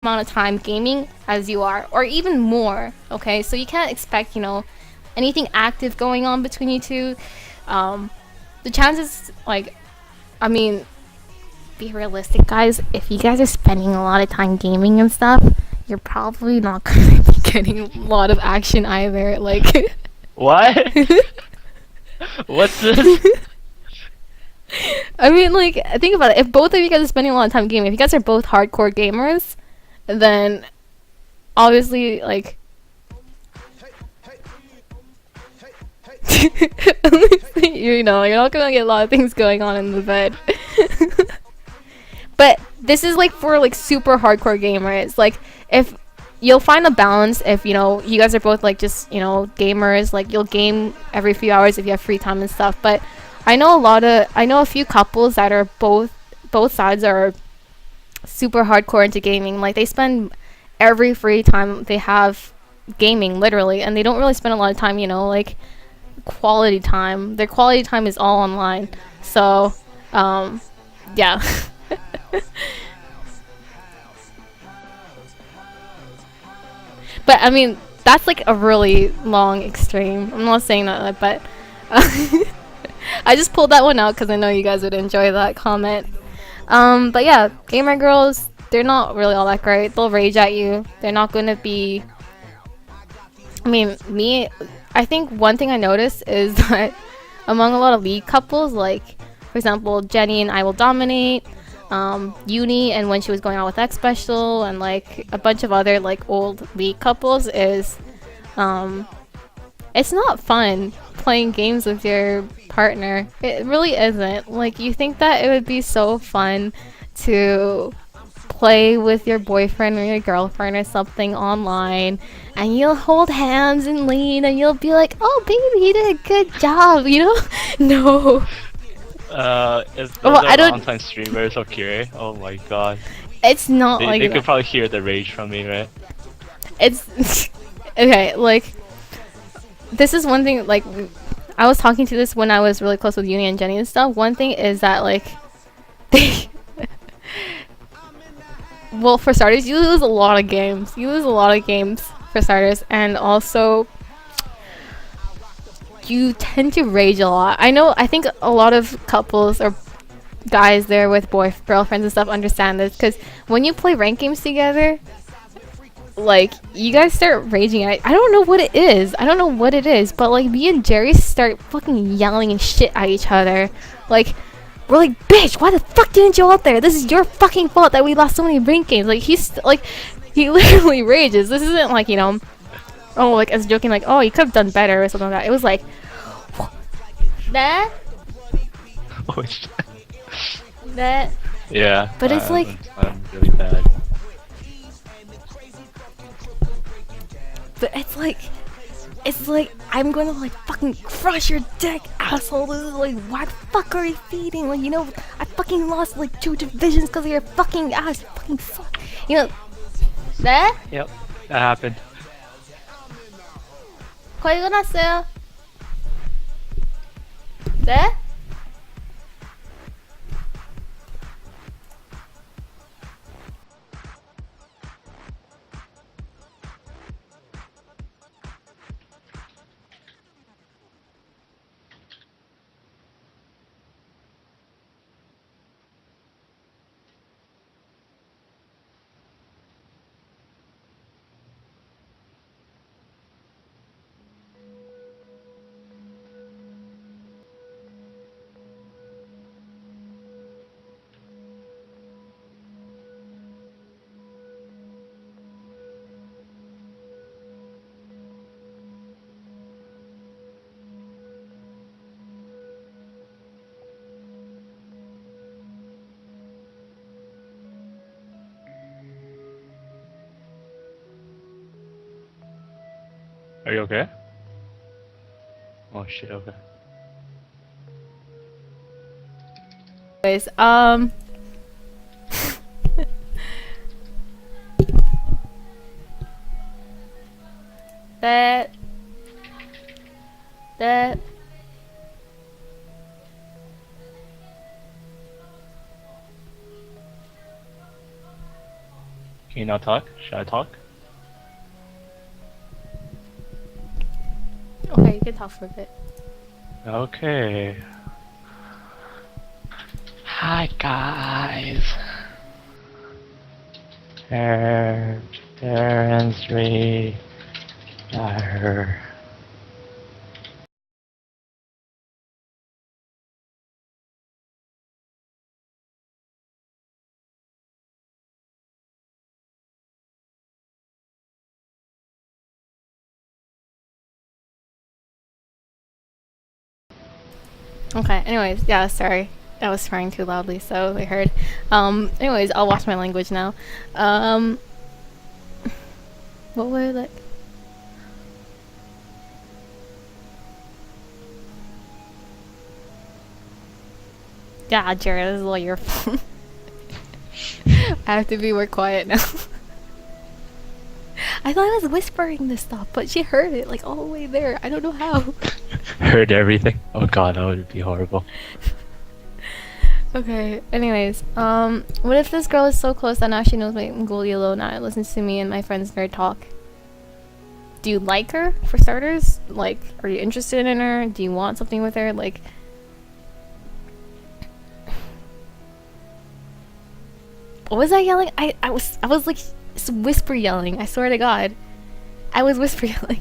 amount of time gaming as you are, or even more. Okay, so you can't expect anything active going on between you two. Um, the chances, like, I mean, be realistic, guys. If you guys are spending a lot of time gaming and stuff, you're probably not gonna be getting a lot of action either. Like, What? What's this? I mean, like, think about it. If both of you guys are spending a lot of time gaming, if you guys are both hardcore gamers, then obviously, like, you're not gonna get a lot of things going on in the bed. But this is like for like super hardcore gamers. Like, if you'll find a balance if you guys are both like just gamers, like you'll game every few hours if you have free time and stuff. But I know a few couples that are both sides are super hardcore into gaming. Like, they spend every free time they have gaming, literally, and they don't really spend a lot of time, like quality time. Their quality time is all online. So, yeah. But I mean, that's like a really long extreme. I'm not saying that, but I just pulled that one out because I know you guys would enjoy that comment. But yeah, gamer girls, they're not really all that great. They'll rage at you. They're not going to be. I mean, I think one thing I noticed is that among a lot of league couples, like, for example, Jenny and I Will Dominate, Uni and when she was going out with X Special, and like a bunch of other like old league couples, is it's not fun playing games with your partner. It really isn't. Like, you think that it would be so fun to play with your boyfriend or your girlfriend or something online, and you'll hold hands and lean and you'll be like, "Oh baby, you did a good job," No. If Well, those I are don't. online streamers, okay. Oh my god. It's not They, like they that. could probably hear the rage from me, right? It's okay. Like, this is one thing. Like, I was talking to this when I was really close with Uni and Jenny and stuff. One thing is that, like, they. Well, for starters, you lose a lot of games. You lose a lot of games for starters, and also you tend to rage a lot. I think a lot of couples or guys there with girlfriends and stuff understand this, because when you play rank games together, like, you guys start raging. I don't know what it is. I don't know what it is, but like, me and Jerry start fucking yelling and shit at each other. Like, we're like, "Bitch, why the fuck didn't you out there? This is your fucking fault that we lost so many rank games." Like, he literally rages. This isn't like, oh, like, as joking, like, "Oh, you could have done better," or something like that. It was like, that, Oh shit. that. Yeah. But it's like, I'm really bad. but it's like, I'm gonna like fucking crush your dick, asshole. This is like, why the fuck are you feeding? Like, I fucking lost like 2 divisions because of your fucking ass. Fucking fuck. That? Yep, that happened. 거의 끝났어요. 네? Are you okay? Oh shit, okay. Anyways, that, that. Can you not talk? Should I talk? Okay, you can talk for a bit. Okay. Hi guys. Parents retire. Okay, anyways, yeah, sorry. I was swearing too loudly, so they heard. Anyways, I'll watch my language now. What were like? Yeah, Jared, this is all your fault. I have to be more quiet now. I thought I was whispering this stuff, but she heard it like all the way there. I don't know how. Heard everything. Oh god, that would be horrible. Okay, anyways, what if this girl is so close that now she knows my Mongolian now and listens to me and my friends nerd talk? Do you like her, for starters? Like, are you interested in her? Do you want something with her? Like... What was I yelling? I was like whisper yelling. I swear to God. I was whisper yelling.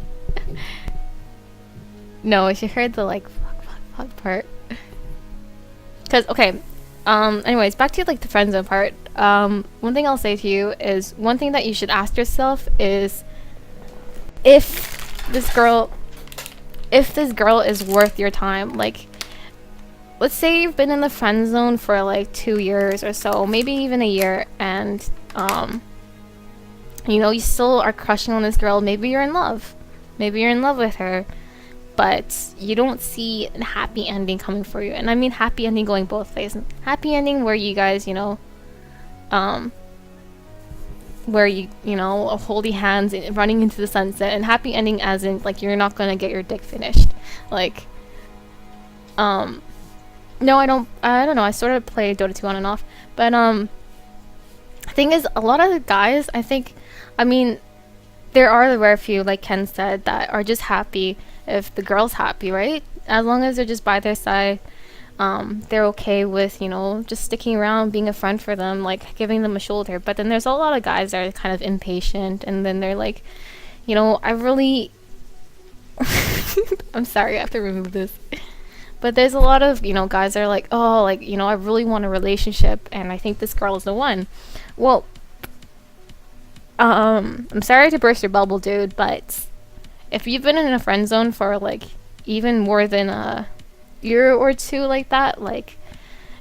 No, she heard the like fuck part. Cause okay, anyways, back to like the friend zone part. One thing I'll say to you is one thing that you should ask yourself is if this girl is worth your time. Like, let's say you've been in the friend zone for like 2 years or so, maybe even a year, and you know, you still are crushing on this girl. Maybe you're in love. Maybe you're in love with her. But you don't see a happy ending coming for you. And I mean happy ending going both ways. Happy ending where you guys, you know, where you know, holding hands and running into the sunset. And happy ending as in, like, you're not gonna get your dick finished. Like, no, I don't know. I sort of play Dota 2 on and off. But, thing is, a lot of the guys, I think, I mean, there are the rare few, like Ken said, that are just happy if the girl's happy, right? As long as they're just by their side, they're okay with, you know, just sticking around, being a friend for them, like giving them a shoulder. But then there's a lot of guys that are kind of impatient, and then they're like, you know, I really... I'm sorry, I have to remove this. But there's a lot of, you know, guys that are like, oh, like, you know, I really want a relationship, and I think this girl is the one. Well, I'm sorry to burst your bubble, dude, but if you've been in a friend zone for, like, even more than a year or two like that, like,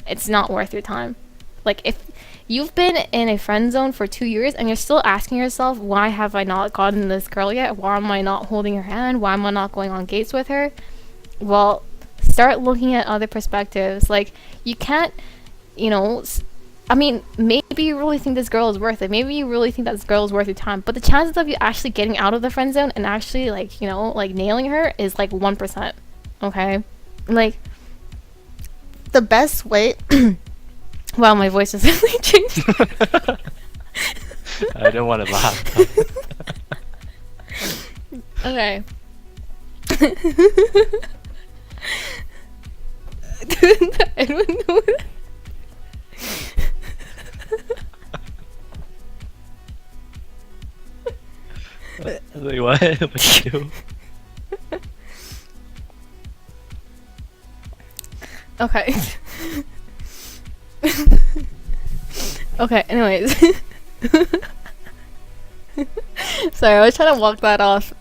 it's not worth your time. Like, if you've been in a friend zone for 2 years and you're still asking yourself, why have I not gotten this girl yet? Why am I not holding her hand? Why am I not going on dates with her? Well, start looking at other perspectives. Like, you can't, you know, I mean, maybe you really think this girl is worth it. Maybe you really think that this girl is worth your time. But the chances of you actually getting out of the friend zone and actually, like, you know, like, nailing her is, like, 1%. Okay? Like, the best way... Wow, my voice has really changed. I don't want to laugh. Okay. I don't know. Like what? What you do? Okay. Okay, anyways. Sorry, I was trying to walk that off.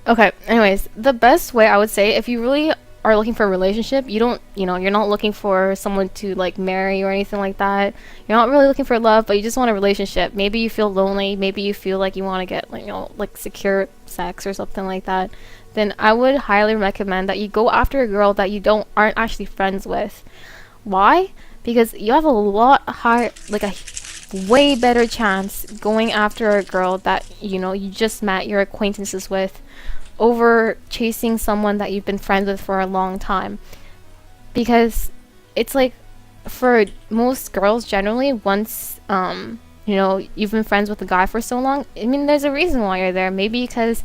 Okay, anyways, the best way I would say, if you really are looking for a relationship, you don't, you know, you're not looking for someone to, like, marry or anything like that. You're not really looking for love, but you just want a relationship. Maybe you feel lonely, maybe you feel like you want to get, like, you know, like, secure sex or something like that. Then I would highly recommend that you go after a girl that you aren't actually friends with. Why? Because you have a lot higher, like a way better chance going after a girl that, you know, you just met, your acquaintances with, over chasing someone that you've been friends with for a long time. Because it's like, for most girls generally, once you know, you've been friends with a guy for so long. I mean, there's a reason why you're there. Maybe because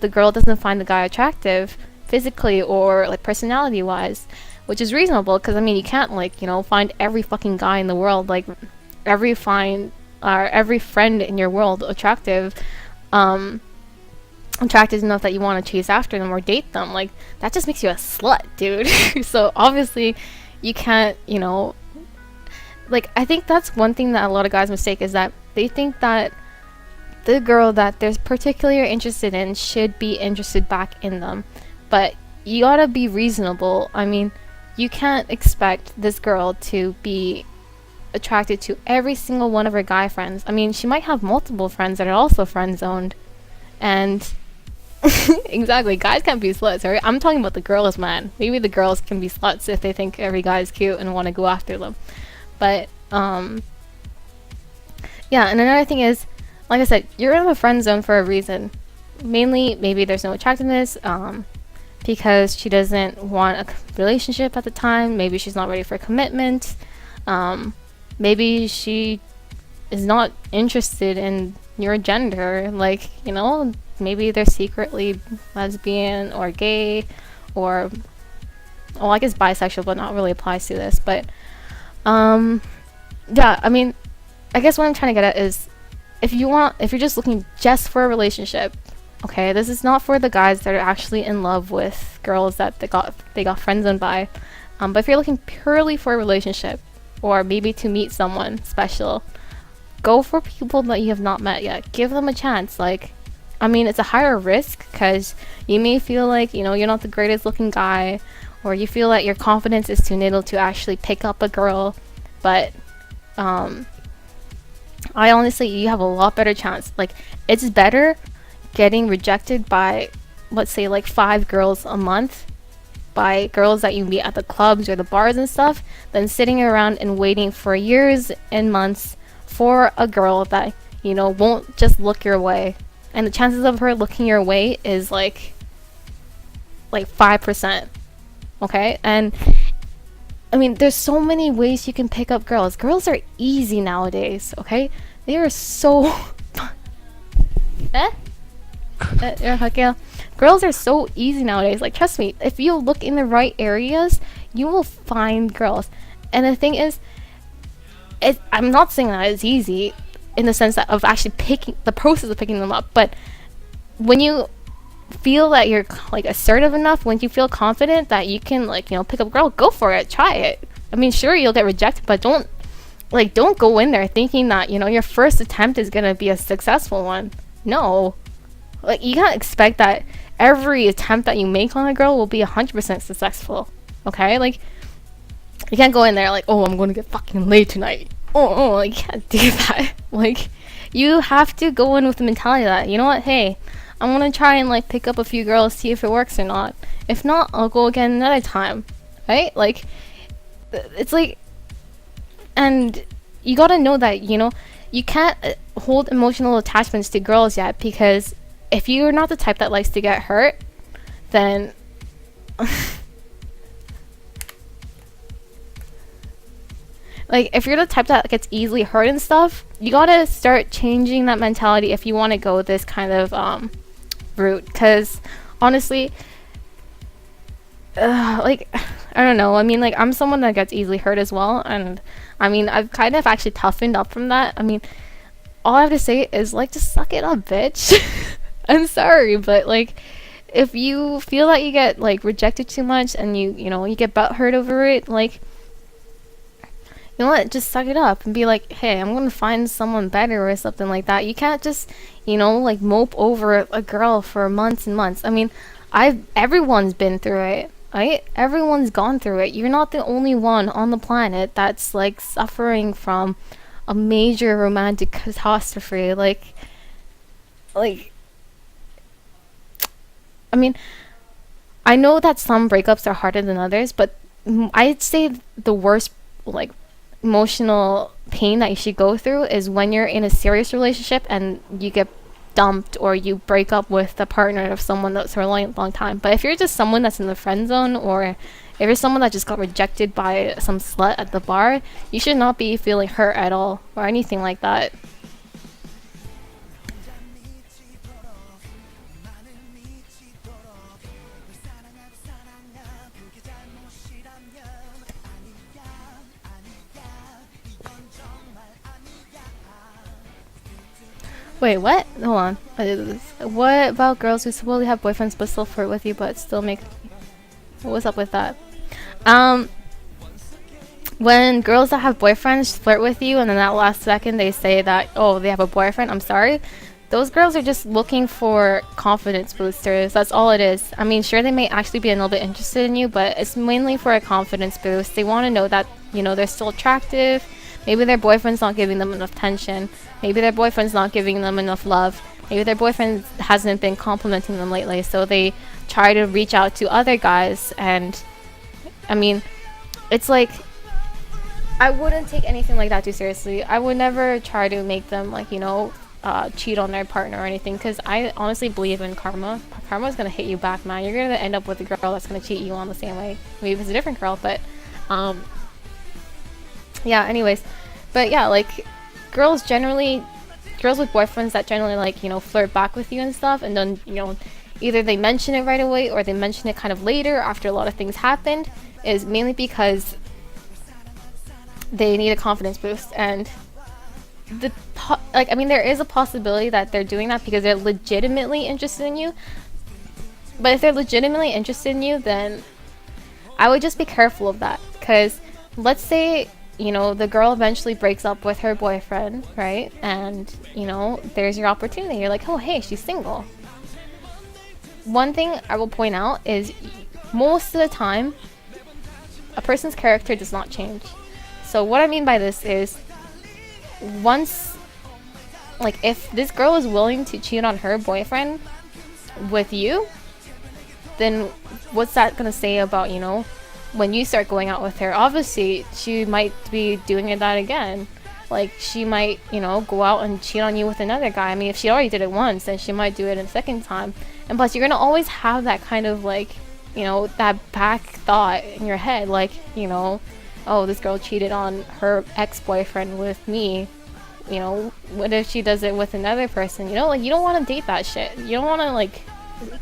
the girl doesn't find the guy attractive physically or like personality wise, which is reasonable because I mean, you can't like, you know, find every fucking guy in the world, like every friend in your world attractive, attractive enough that you want to chase after them or date them. Like that just makes you a slut, dude. So obviously you can't, you know, like I think that's one thing that a lot of guys mistake is that they think that the girl that they're particularly interested in should be interested back in them. But you gotta be reasonable. I mean, you can't expect this girl to be attracted to every single one of her guy friends. I mean, she might have multiple friends that are also friend zoned. And exactly, guys can't be sluts, right? I'm talking about the girls, man. Maybe the girls can be sluts if they think every guy is cute and want to go after them. But yeah, and another thing is, like I said, you're in a friend zone for a reason. Mainly, maybe there's no attractiveness, because she doesn't want a relationship at the time. Maybe she's not ready for commitment. Maybe she is not interested in your gender. Like, you know, maybe they're secretly lesbian or gay, or, well, I guess bisexual, but not really applies to this. But yeah, I mean, I guess what I'm trying to get at is, if you're just looking just for a relationship, okay, this is not for the guys that are actually in love with girls that they got friend zoned by. But if you're looking purely for a relationship, or maybe to meet someone special, go for people that you have not met yet. Give them a chance. Like, I mean, it's a higher risk because you may feel like, you know, you're not the greatest looking guy, or you feel that your confidence is too little to actually pick up a girl. But I honestly, you have a lot better chance. Like, it's better getting rejected by, let's say, like 5 girls a month, by girls that you meet at the clubs or the bars and stuff, than sitting around and waiting for years and months for a girl that, you know, won't just look your way. And the chances of her looking your way is like 5%. Okay? And I mean, there's so many ways you can pick up girls. Girls are easy nowadays, okay? They are so girls are so easy nowadays. Like, trust me, if you look in the right areas, you will find girls. And the thing is, I'm not saying that it's easy in the sense that of actually picking the process of picking them up, but when you feel that you're like assertive enough, when you feel confident that you can, like, you know, pick up a girl, go for it, try it. I mean, sure, you'll get rejected, but don't go in there thinking that, you know, your first attempt is gonna be a successful one. No, like, you can't expect that every attempt that you make on a girl will be 100% successful. Okay, like, you can't go in there like, oh, I'm gonna get fucking laid tonight. Oh, like, you can't do that. Like, you have to go in with the mentality that, you know what, hey, I'm gonna try and like pick up a few girls, see if it works or not. If not, I'll go again another time, right? Like, it's like, and you gotta know that, you know, you can't hold emotional attachments to girls yet, because if you're not the type that likes to get hurt, then like, if you're the type that gets easily hurt and stuff, you gotta start changing that mentality if you want to go this kind of route. Because honestly, like, I don't know, I mean, like, I'm someone that gets easily hurt as well, and I mean, I've kind of actually toughened up from that. I mean, all I have to say is, like, just suck it up, bitch. I'm sorry, but like, if you feel that you get like rejected too much and you know, you get butthurt over it, like, you know what, just suck it up and be like, hey, I'm gonna find someone better or something like that. You can't just, you know, like, mope over a girl for months and months. I mean, everyone's been through it, right? Everyone's gone through it. You're not the only one on the planet that's like suffering from a major romantic catastrophe. Like, I mean, I know that some breakups are harder than others, but I'd say the worst, like, emotional pain that you should go through is when you're in a serious relationship and you get dumped or you break up with the partner of someone that's for a long time. But if you're just someone that's in the friend zone, or if you're someone that just got rejected by some slut at the bar, you should not be feeling hurt at all or anything like that. Wait, what? Hold on. What about girls who supposedly have boyfriends but still flirt with you but still make... What's up with that? Um, when girls that have boyfriends flirt with you and then that last second they say that, oh, they have a boyfriend, I'm sorry. Those girls are just looking for confidence boosters. That's all it is. I mean, sure, they may actually be a little bit interested in you, but it's mainly for a confidence boost. They want to know that, you know, they're still attractive. Maybe their boyfriend's not giving them enough attention. Maybe their boyfriend's not giving them enough love. Maybe their boyfriend hasn't been complimenting them lately, so they try to reach out to other guys. And I mean, it's like, I wouldn't take anything like that too seriously. I would never try to make them, like, you know, cheat on their partner or anything, because I honestly believe in karma. Karma's gonna hit you back, man. You're gonna end up with a girl that's gonna cheat you on the same way. Maybe it's a different girl, but yeah, anyways. But yeah, like, girls with boyfriends that generally, like, you know, flirt back with you and stuff, and then, you know, either they mention it right away or they mention it kind of later after a lot of things happened, is mainly because they need a confidence boost. And I mean, there is a possibility that they're doing that because they're legitimately interested in you. But if they're legitimately interested in you, then I would just be careful of that. Because let's say, you know, the girl eventually breaks up with her boyfriend, right? And, you know, there's your opportunity. You're like, oh, hey, she's single. One thing I will point out is most of the time, a person's character does not change. So what I mean by this is, once, like, if this girl is willing to cheat on her boyfriend with you, then what's that gonna say about, you know, when you start going out with her? Obviously, she might be doing that again. Like, she might, you know, go out and cheat on you with another guy. I mean, if she already did it once, then she might do it a second time. And plus, you're gonna always have that kind of, like, you know, that back thought in your head, like, you know, oh, this girl cheated on her ex-boyfriend with me. You know, what if she does it with another person? You know, like, you don't want to date that shit. You don't want to, like,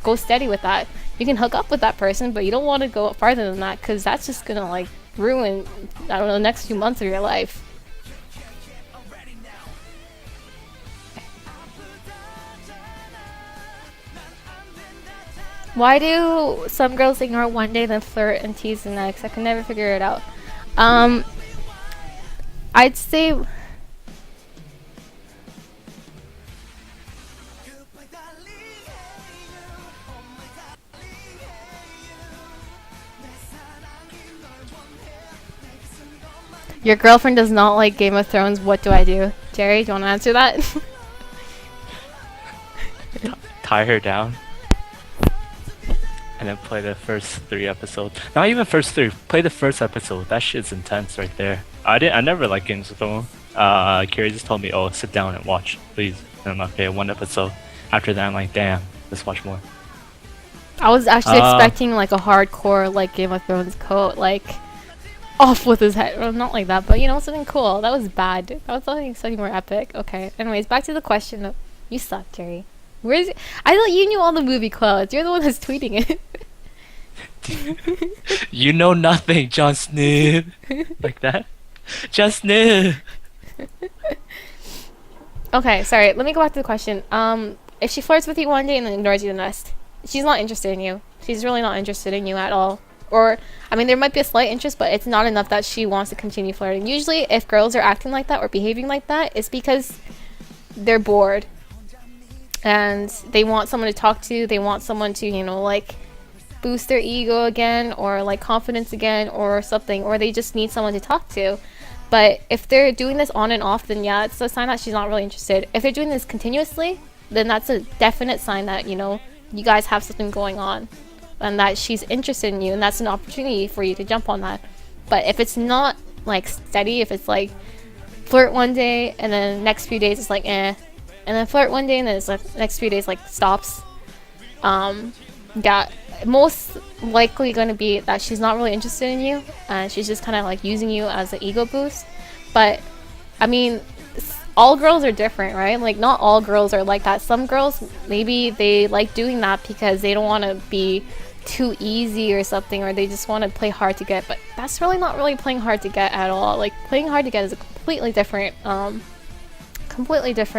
go steady with that. You can hook up with that person, but you don't want to go farther than that, because that's just gonna, like, ruin, I don't know, the next few months of your life. Why do some girls ignore one day, then flirt and tease the next? I can never figure it out. I'd say... Your girlfriend does not like Game of Thrones, what do I do? Jerry, do you want to answer that? Tie her down. And then play the first 3 episodes. Not even first 3. Play the first episode. That shit's intense right there. I never liked Games of Thrones. Carrie just told me, oh, sit down and watch, please. And I'm like, okay, 1 episode. After that, I'm like, damn, let's watch more. I was actually expecting, like, a hardcore, like, Game of Thrones quote, like, off with his head. Well, not like that, but, you know, something cool. That was bad. That was something more epic. Okay. Anyways, back to the question. You suck, Jerry. Where's it? I thought you knew all the movie quotes. You're the one that's tweeting it. You know nothing, Jon Snow. Like that? Jon Snow. Okay, sorry. Let me go back to the question. If she flirts with you one day and then ignores you the next, she's not interested in you. She's really not interested in you at all. Or, I mean, there might be a slight interest, but it's not enough that she wants to continue flirting. Usually, if girls are acting like that or behaving like that, it's because they're bored. And they want someone to talk to. They want someone to, you know, like, boost their ego again, or, like, confidence again, or something. Or they just need someone to talk to. But if they're doing this on and off, then yeah, it's a sign that she's not really interested. If they're doing this continuously, then that's a definite sign that, you know, you guys have something going on. And that she's interested in you, and that's an opportunity for you to jump on that. But if it's not, like, steady, if it's, like, flirt one day, and then the next few days it's like, eh. And then flirt one day, and then it's, like, next few days, like, stops. Yeah, most likely going to be that she's not really interested in you, and she's just kind of, like, using you as an ego boost. But, I mean, all girls are different, right? Like, not all girls are like that. Some girls, maybe they like doing that because they don't want to be too easy or something, or they just want to play hard to get. But that's really not really playing hard to get at all. Like, playing hard to get is a completely different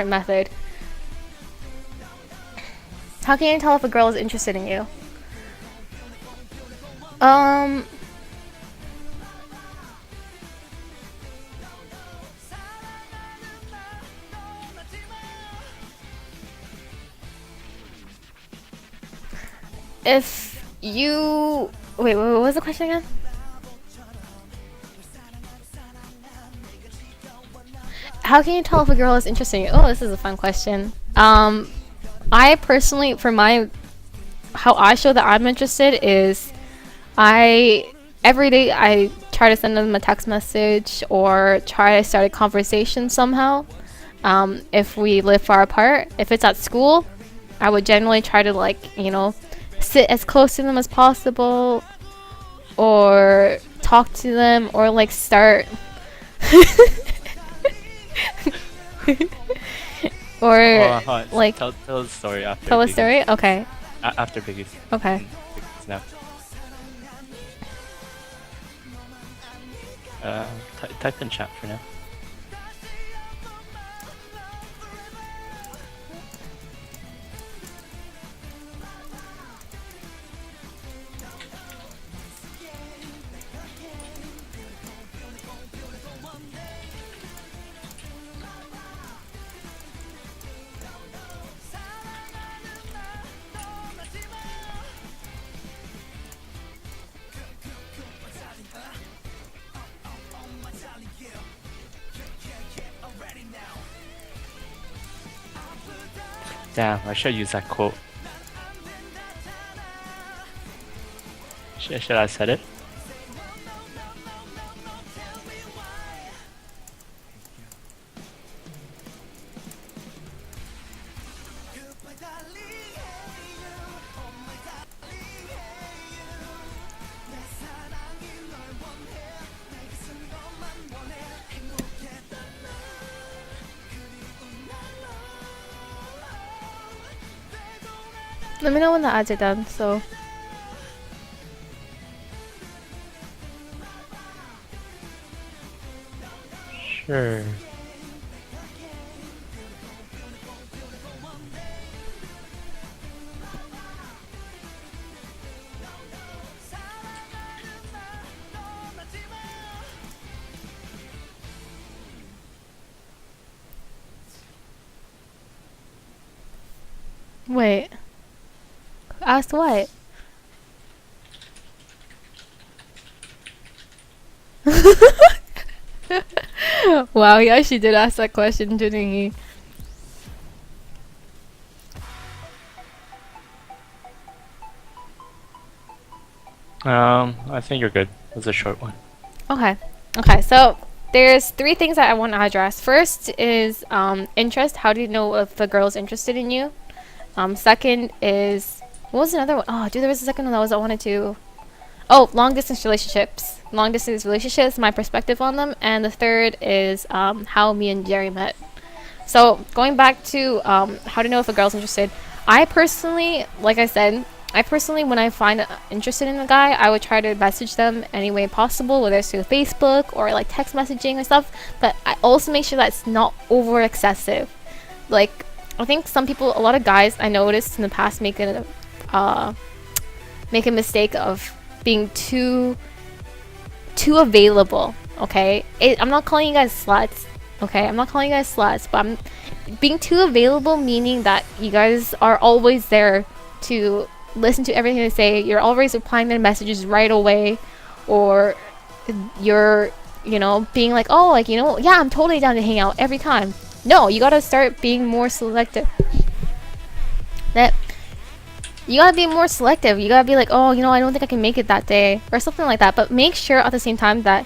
method. How can you tell if a girl is interested in you? Um, if you wait, what was the question again? How can you tell if a girl is interested in you? Oh, this is a fun question. I personally, for my, how I show that I'm interested is, I every day I try to send them a text message or try to start a conversation somehow. If we live far apart, if it's at school, I would generally try to sit as close to them as possible, or talk to them, or start or tell the story after. tell a story. Okay. After Biggie's. Okay. Biggie's now. Type in chat for now. Damn, I should use that quote. Should I said it? Let me know when the ads are done. So. Sure. Wait. Asked what? Wow, he actually did ask that question, didn't he? I think you're good. It was a short one. Okay. Okay, so there's 3 things that I want to address. First is interest. How do you know if the girl's interested in you? Second is, what was another one? Oh, dude, there was a second one that I wanted to. Oh, long distance relationships. Long distance relationships, my perspective on them. And the third is how me and Jerry met. So going back to how to know if a girl's interested. I personally, like I said, when I find interested in a guy, I would try to message them any way possible, whether it's through Facebook or text messaging and stuff. But I also make sure that it's not over excessive. I think some people, a lot of guys I noticed in the past make a mistake of being too available. Okay, I'm not calling you guys sluts. Okay, I'm not calling you guys sluts, but I'm being too available, meaning that you guys are always there to listen to everything they say. You're always replying their messages right away, or you're being like, oh, yeah, I'm totally down to hang out every time. No, you gotta start being more selective. You gotta be more selective. You gotta be like, oh, I don't think I can make it that day, or something like that. But make sure at the same time that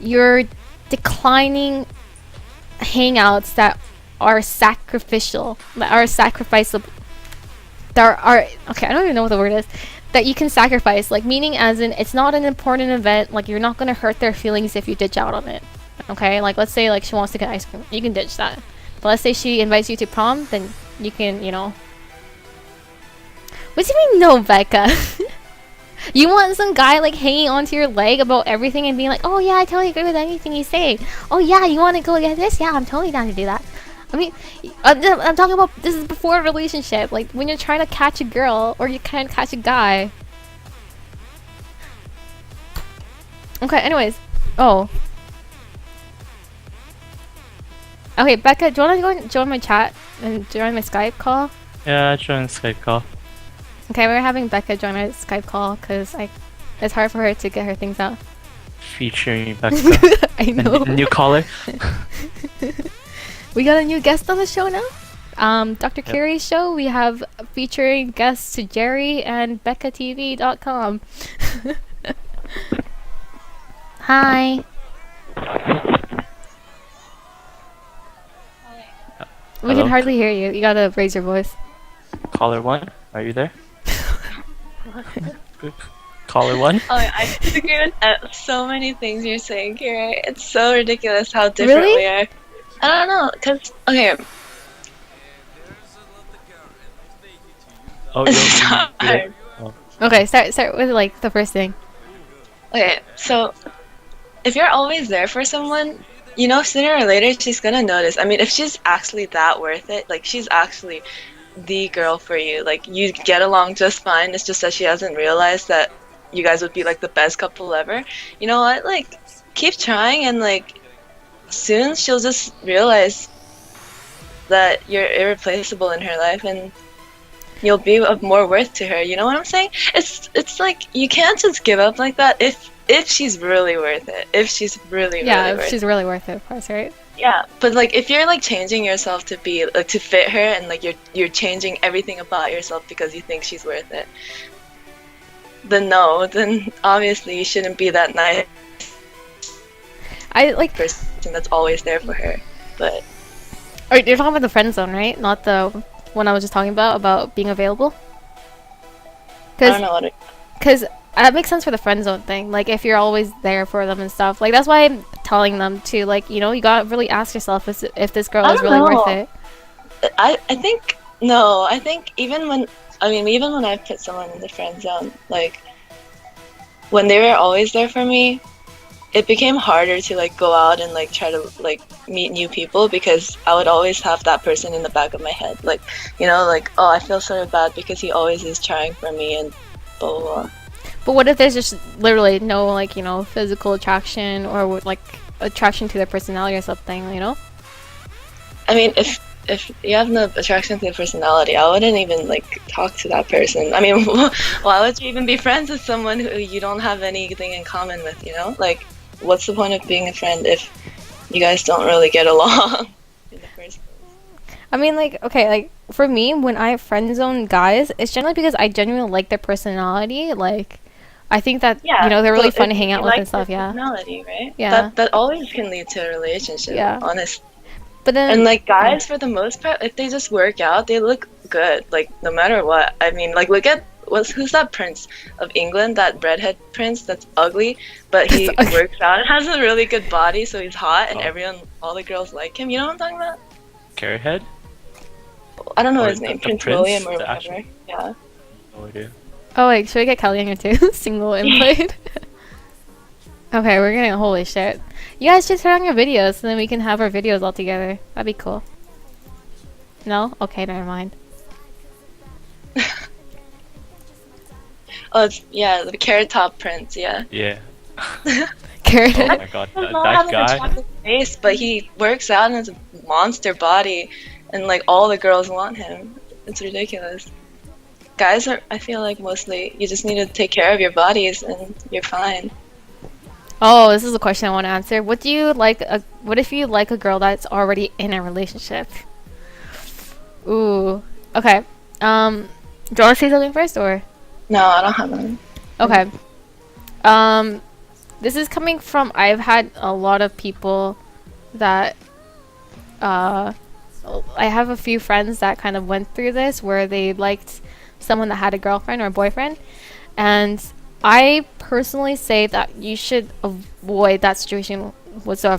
you're declining hangouts that are sacrificial, that are sacrificeable, that are okay, I don't even know what the word is, that you can sacrifice, meaning as in it's not an important event, you're not gonna hurt their feelings if you ditch out on it. Okay, let's say she wants to get ice cream, you can ditch that. But let's say she invites you to prom, then you can, What do you mean no, Becca? You want some guy hanging onto your leg about everything and being like, oh yeah, I totally agree with anything you say. Oh yeah, you want to go get this? Yeah, I'm totally down to do that. I mean, I'm talking about this is before a relationship. Like when you're trying to catch a girl or you can't catch a guy. Okay. Anyways, oh. Okay, Becca, do you want to go and join my chat and join my Skype call? Yeah, join the Skype call. Okay, we're having Becca join our Skype call because it's hard for her to get her things out. Featuring Becca. I know. New caller. We got a new guest on the show now. Dr. Carey's show. We have featuring guests to Jerry and BeccaTV.com. Hi. We Hello? can hardly hear you. You gotta raise your voice. Caller 1, are you there? Caller 1? Oh, I disagree with so many things you're saying, Kira. It's so ridiculous how different Really? we are. I don't know, cause okay, Oh, it's you're so hard. Okay, start with like the first thing. Okay, so if you're always there for someone, you know, sooner or later she's gonna notice. I mean, if she's actually that worth it, like she's actually the girl for you. Like you get along just fine. It's just that she hasn't realized that you guys would be like the best couple ever. You know what? Like keep trying, and like soon she'll just realize that you're irreplaceable in her life, and you'll be of more worth to her. You know what I'm saying? It's like you can't just give up like that if she's really worth it. If she's really Yeah, really if worth she's really worth it, of course, right? yeah, but like if you're like changing yourself to be like to fit her, and like you're changing everything about yourself because you think she's worth it, then no, then obviously you shouldn't be that nice I like. person that's always there for her. But Alright, you're talking about the friend zone, right? Not the one I was just talking about being available. I don't know what Because that makes sense for the friend zone thing. Like, if you're always there for them and stuff. Like, that's why I'm telling them to, like, you know, you gotta really ask yourself if this girl I is don't really know. worth it. I think no. I think even when I put someone in the friend zone, like when they were always there for me, it became harder to like go out and like try to like meet new people because I would always have that person in the back of my head, like, you know, like, oh, I feel sort of bad because he always is trying for me and blah blah blah. But what if there's just literally no, like, you know, physical attraction or, like, attraction to their personality or something, you know? I mean, if you have no attraction to the personality, I wouldn't even like talk to that person. I mean, why would you even be friends with someone who you don't have anything in common with? You know, like, what's the point of being a friend if you guys don't really get along in the first place? I mean, like, okay, like, for me, when I friend zone guys, it's generally because I genuinely like their personality. Like, I think that, Yeah, you know, they're really so fun to if hang you out with like and stuff, their yeah. personality, right? Yeah. That always can lead to a relationship. Yeah. Honestly. But then, And like guys, for the most part, if they just work out, they look good. Like no matter what. I mean, like look at who's that prince of England? That redhead prince that's ugly, but he That's ugly. works out and has a really good body, so he's hot, and Oh. all the girls like him. You know what I'm talking about? Carrot head? I don't know Or his name, the Prince prince, William or the whatever. actual- Yeah. No idea. oh, wait, should we get Kelly on here too? Single and played. Okay, we're getting holy shit. You guys just turn on your videos, so then we can have our videos all together. That'd be cool. No? Okay, never mind. Oh, it's the Carrot Top Prince. Yeah. Yeah. Carrot Oh Head. my god, He does that, not that have an guy. attractive face, but he works out and has a monster body, and like all the girls want him. It's ridiculous. Guys are, I feel like mostly you just need to take care of your bodies and you're fine. Oh, this is a question I want to answer. What do you like? What if you like a girl that's already in a relationship? Ooh. Okay. Do you want to say something first, or? No, I don't have one. Okay. This is coming from, I've had a lot of people that, I have a few friends that kind of went through this where they liked someone that had a girlfriend or a boyfriend, and I personally say that you should avoid that situation whatsoever.